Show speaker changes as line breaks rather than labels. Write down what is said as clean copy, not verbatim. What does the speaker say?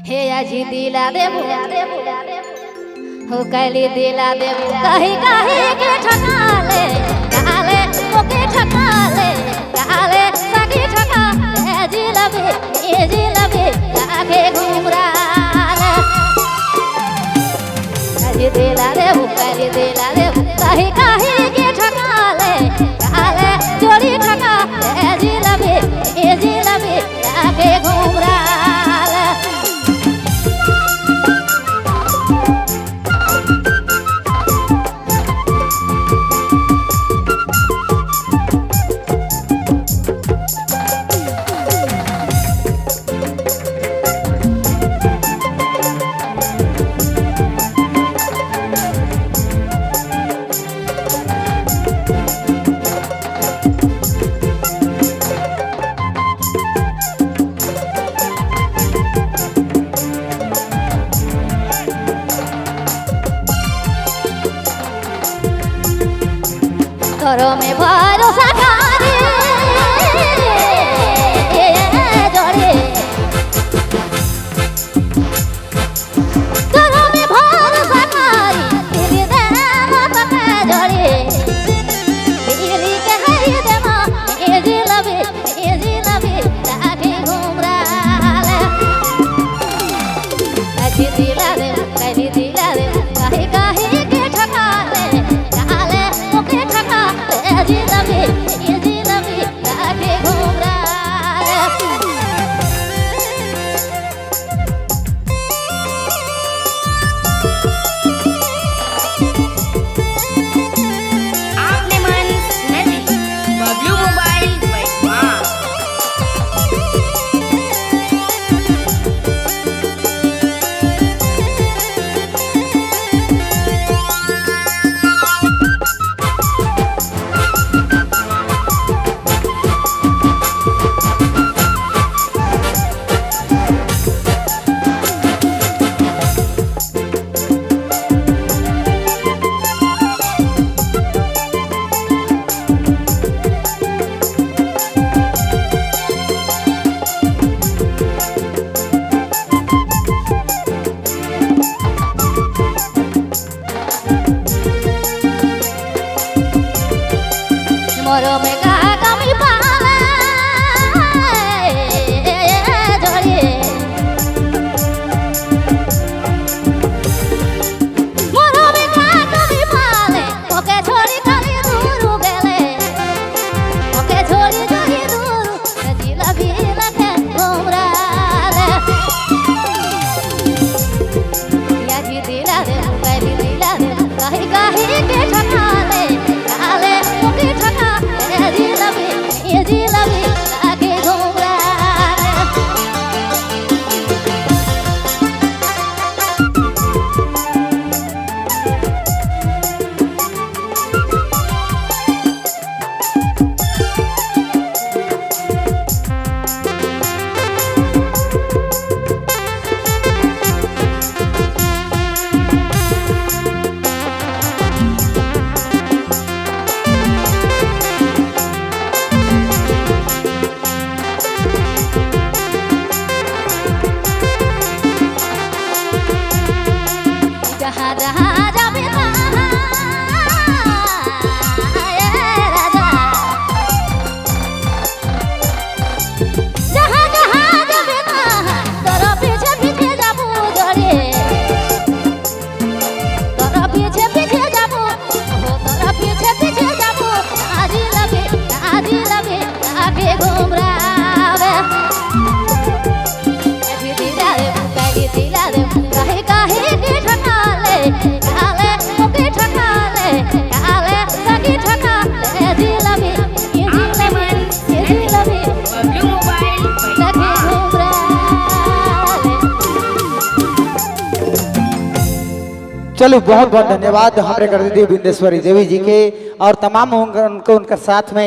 हे आजी दिला देबू हो कैली दिला देबू कहीं कहीं के ठकाले काले ओके ठकाले काले सगी ठकाले जिलबे ये जिलबे आके घुमराले आजी दिला देबू कैली दिला देबू कहीं कहीं के ठकाले काले जोड़ी ठकाले जिलबे ये जिलबे आके घुमराले घरों में भरोसा करे जोड़े घरों में भरोसा करे दिल दे मत जोड़े दिल्ली के हरी दे मां ये जिलबे लागे घुमराले आजी दिला दे कैली दिला दे काहे काहे के ठकाले काले ओके जिलबे ये जिलबे लागे घुमराले
आपने मन नहीं बबलू मोबाइल बैठवा
मोरो में का कमी पाले जोड़े मोरो में का कमी पाले ओके छोड़ी खाली दूर गेले ओके छोड़ी जोड़ी दूर जिलबे लागे घुमराले या जी दिला दे कैली दिला दे कहीं कहीं के ठकाले काले ओके ठकाले जिलबे ये जिलबे लागे घुमराले जहाँ जहाँ जाबे तहाँ राजा जहाँ जहाँ जाबे तहाँ तोरा पीछे पीछे जाबू जोड़े तोरा पीछे पीछे जाबू हो तोरा पीछे पीछे जाबू आजी लगे आगे घुमरावे आजी दिला दे कैली दिला दे काहे काहे के ठकाले काले ओके ठकाले काले सगी ठकाले जिलबे ये जिलबे
बबलू मोबाइल
लागे घुमराले
चलो बहुत बहुत धन्यवाद हमारे कर दी बिंदेश्वरी देवी जी के और तमाम उनको उनके साथ में